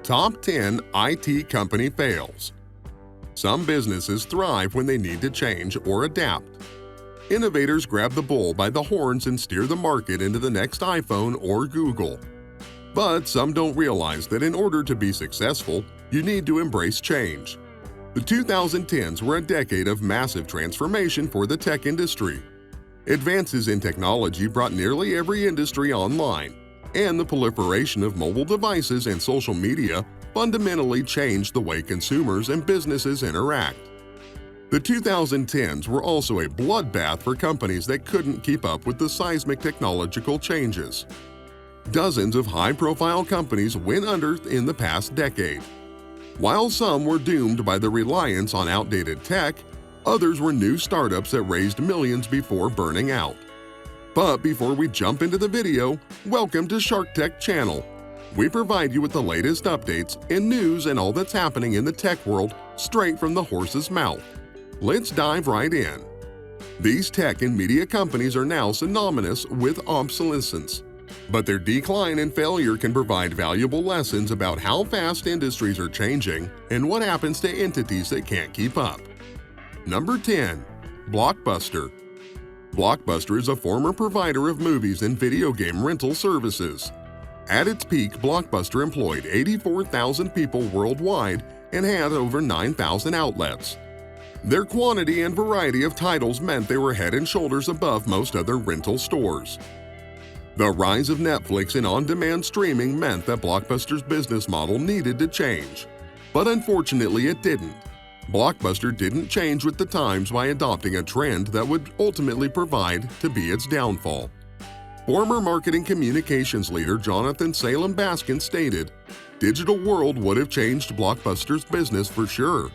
Top 10 IT Company Fails. Some businesses thrive when they need to change or adapt. Innovators grab the bull by the horns and steer the market into the next iPhone or Google. But some don't realize that in order to be successful, you need to embrace change. The 2010s were a decade of massive transformation for the tech industry. Advances in technology brought nearly every industry online, and the proliferation of mobile devices and social media fundamentally changed the way consumers and businesses interact. The 2010s were also a bloodbath for companies that couldn't keep up with the seismic technological changes. Dozens of high-profile companies went under in the past decade. While some were doomed by the reliance on outdated tech, others were new startups that raised millions before burning out. But before we jump into the video, welcome to Shark Tech Channel. We provide you with the latest updates and news and all that's happening in the tech world straight from the horse's mouth. Let's dive right in. These tech and media companies are now synonymous with obsolescence, but their decline and failure can provide valuable lessons about how fast industries are changing and what happens to entities that can't keep up. Number 10. Blockbuster. Blockbuster is a former provider of movies and video game rental services. At its peak, Blockbuster employed 84,000 people worldwide and had over 9,000 outlets. Their quantity and variety of titles meant they were head and shoulders above most other rental stores. The rise of Netflix and on-demand streaming meant that Blockbuster's business model needed to change. But unfortunately, it didn't. Blockbuster didn't change with the times by adopting a trend that would ultimately provide to be its downfall. Former marketing communications leader Jonathan Salem Baskin stated, "Digital world would have changed Blockbuster's business for sure,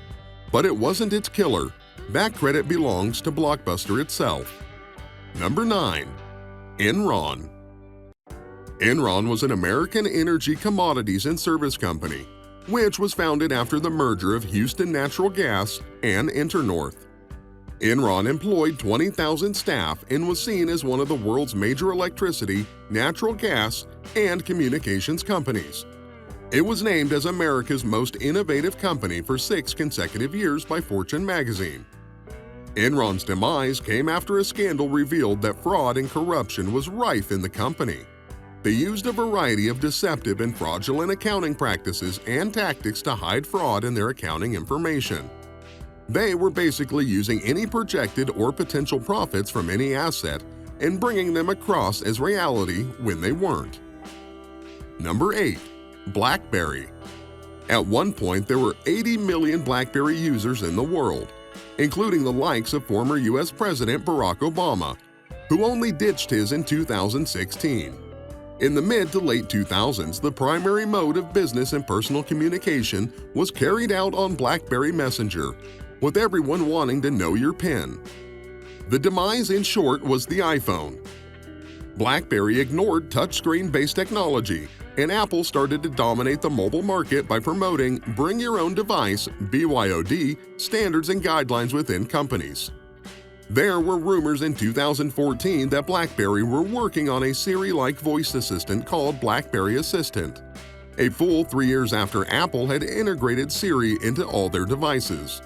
but it wasn't its killer. That credit belongs to Blockbuster itself." Number 9. Enron. Enron was an American energy commodities and service company, which was founded after the merger of Houston Natural Gas and Internorth. Enron employed 20,000 staff and was seen as one of the world's major electricity, natural gas, and communications companies. It was named as America's most innovative company for 6 consecutive years by Fortune magazine. Enron's demise came after a scandal revealed that fraud and corruption was rife in the company. They used a variety of deceptive and fraudulent accounting practices and tactics to hide fraud in their accounting information. They were basically using any projected or potential profits from any asset and bringing them across as reality when they weren't. Number 8. BlackBerry. At one point, there were 80 million BlackBerry users in the world, including the likes of former US President Barack Obama, who only ditched his in 2016. In the mid to late 2000s, the primary mode of business and personal communication was carried out on BlackBerry Messenger, with everyone wanting to know your PIN. The demise, in short, was the iPhone. BlackBerry ignored touchscreen-based technology, and Apple started to dominate the mobile market by promoting Bring Your Own Device (BYOD) standards and guidelines within companies. There were rumors in 2014 that BlackBerry were working on a Siri-like voice assistant called BlackBerry Assistant, a full 3 years after Apple had integrated Siri into all their devices.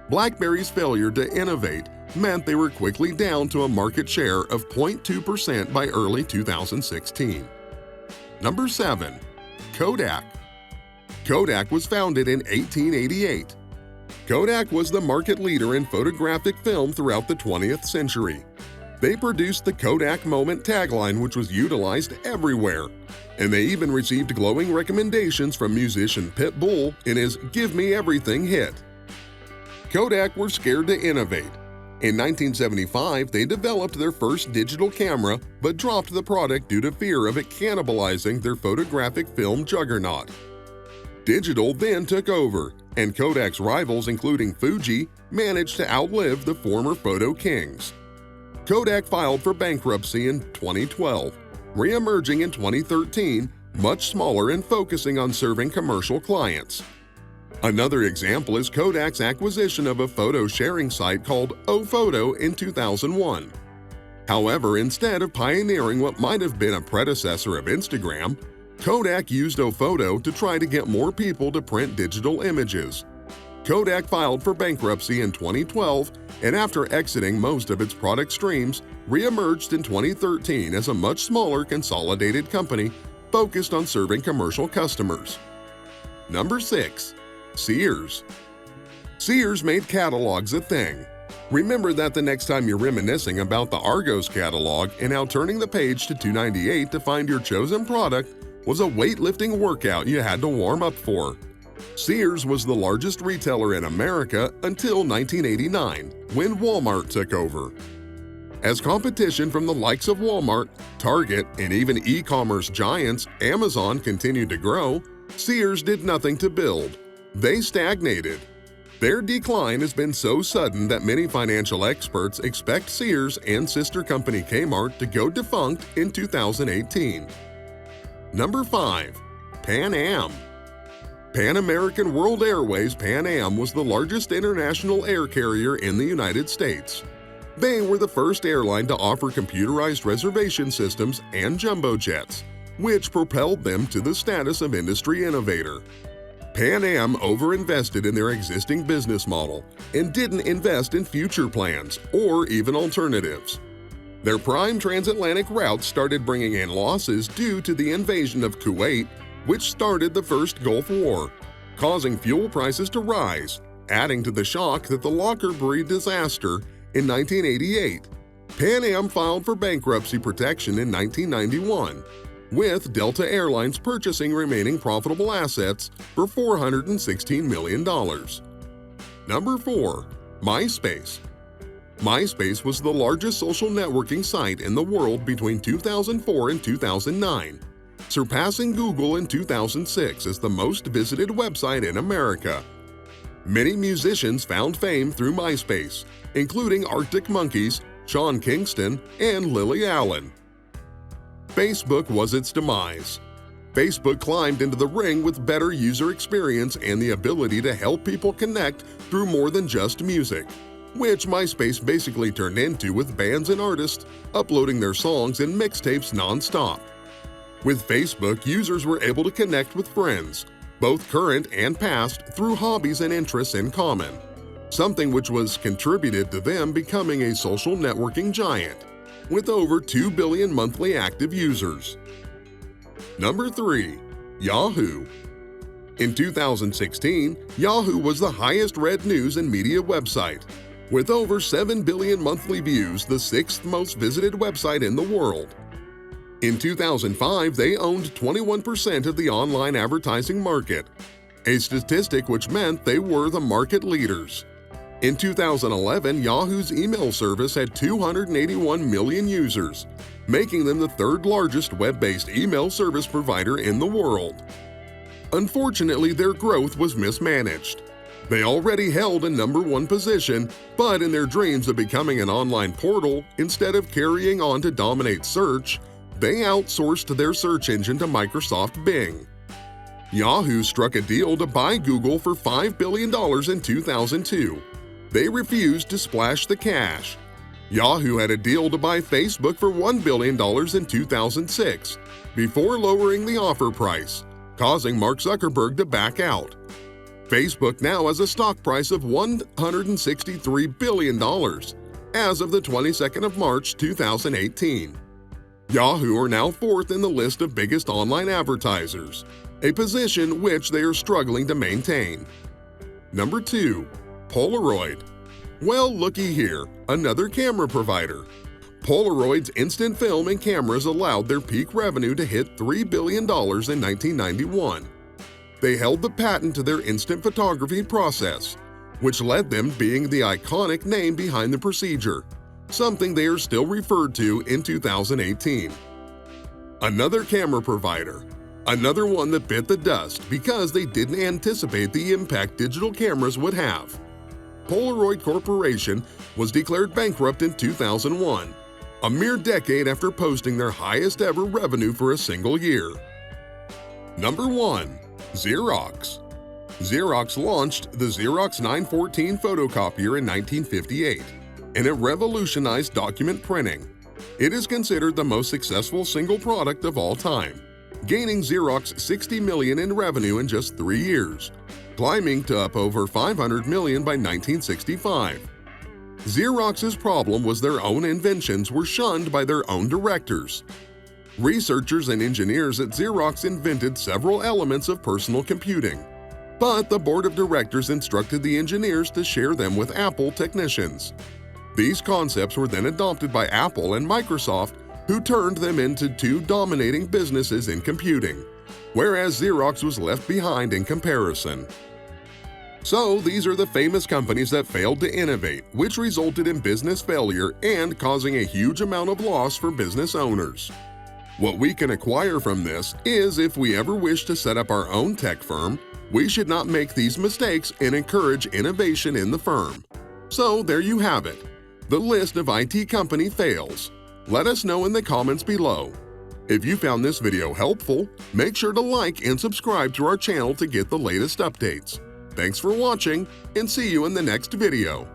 BlackBerry's failure to innovate meant they were quickly down to a market share of 0.2% by early 2016. Number 7. Kodak. Kodak was founded in 1888. Kodak was the market leader in photographic film throughout the 20th century. They produced the Kodak Moment tagline, which was utilized everywhere, and they even received glowing recommendations from musician Pitbull in his "Give Me Everything" hit. Kodak were scared to innovate. In 1975, they developed their first digital camera but dropped the product due to fear of it cannibalizing their photographic film juggernaut. Digital then took over, and Kodak's rivals, including Fuji, managed to outlive the former photo kings. Kodak filed for bankruptcy in 2012, re-emerging in 2013, much smaller and focusing on serving commercial clients. Another example is Kodak's acquisition of a photo-sharing site called oPhoto in 2001. However, instead of pioneering what might have been a predecessor of Instagram, Kodak used a photo to try to get more people to print digital images. Kodak filed for bankruptcy in 2012 and after exiting most of its product streams, re-emerged in 2013 as a much smaller consolidated company focused on serving commercial customers. Number 6. Sears. Sears made catalogs a thing. Remember that the next time you're reminiscing about the Argos catalog and how turning the page to 298 to find your chosen product was a weightlifting workout you had to warm up for. Sears was the largest retailer in America until 1989, when Walmart took over. As competition from the likes of Walmart, Target, and even e-commerce giants Amazon continued to grow, Sears did nothing to build. They stagnated. Their decline has been so sudden that many financial experts expect Sears and sister company Kmart to go defunct in 2018. Number 5. Pan Am. Pan American World Airways Pan Am was the largest international air carrier in the United States. They were the first airline to offer computerized reservation systems and jumbo jets, which propelled them to the status of industry innovator. Pan Am overinvested in their existing business model and didn't invest in future plans or even alternatives. Their prime transatlantic routes started bringing in losses due to the invasion of Kuwait, which started the First Gulf War, causing fuel prices to rise, adding to the shock that the Lockerbie disaster in 1988. Pan Am filed for bankruptcy protection in 1991, with Delta Airlines purchasing remaining profitable assets for $416 million. Number 4. MySpace. MySpace was the largest social networking site in the world between 2004 and 2009, surpassing Google in 2006 as the most visited website in America. Many musicians found fame through MySpace, including Arctic Monkeys, Sean Kingston, and Lily Allen. Facebook was its demise. Facebook climbed into the ring with better user experience and the ability to help people connect through more than just music, which MySpace basically turned into with bands and artists uploading their songs and mixtapes non-stop. With Facebook, users were able to connect with friends, both current and past, through hobbies and interests in common, something which was contributed to them becoming a social networking giant, with over 2 billion monthly active users. Number 3. Yahoo. In 2016, Yahoo was the highest-read news and media website, with over 7 billion monthly views, the 6th most visited website in the world. In 2005, they owned 21% of the online advertising market, a statistic which meant they were the market leaders. In 2011, Yahoo's email service had 281 million users, making them the third largest web-based email service provider in the world. Unfortunately, their growth was mismanaged. They already held a #1 position, but in their dreams of becoming an online portal, instead of carrying on to dominate search, they outsourced their search engine to Microsoft Bing. Yahoo struck a deal to buy Google for $5 billion in 2002. They refused to splash the cash. Yahoo had a deal to buy Facebook for $1 billion in 2006, before lowering the offer price, causing Mark Zuckerberg to back out. Facebook now has a stock price of $163 billion as of the 22nd of March 2018. Yahoo are now 4th in the list of biggest online advertisers, a position which they are struggling to maintain. Number 2. Polaroid. Well, looky here, another camera provider. Polaroid's instant film and cameras allowed their peak revenue to hit $3 billion in 1991. They held the patent to their instant photography process, which led them being the iconic name behind the procedure, something they are still referred to in 2018. Another camera provider, another one that bit the dust because they didn't anticipate the impact digital cameras would have. Polaroid Corporation was declared bankrupt in 2001, a mere decade after posting their highest ever revenue for a single year. Number 1. Xerox. Xerox launched the Xerox 914 photocopier in 1958, and it revolutionized document printing. It is considered the most successful single product of all time. gaining Xerox $60 million in revenue in just 3 years, climbing to up over $500 million by 1965. Xerox's problem was their own inventions were shunned by their own directors. Researchers and engineers at Xerox invented several elements of personal computing, but the board of directors instructed the engineers to share them with Apple technicians. These concepts were then adopted by Apple and Microsoft, who turned them into two dominating businesses in computing, whereas Xerox was left behind in comparison. So these are the famous companies that failed to innovate, which resulted in business failure and causing a huge amount of loss for business owners. What we can acquire from this is if we ever wish to set up our own tech firm, we should not make these mistakes and encourage innovation in the firm. So there you have it, the list of IT company fails. Let us know in the comments below. If you found this video helpful, make sure to like and subscribe to our channel to get the latest updates. Thanks for watching, and see you in the next video.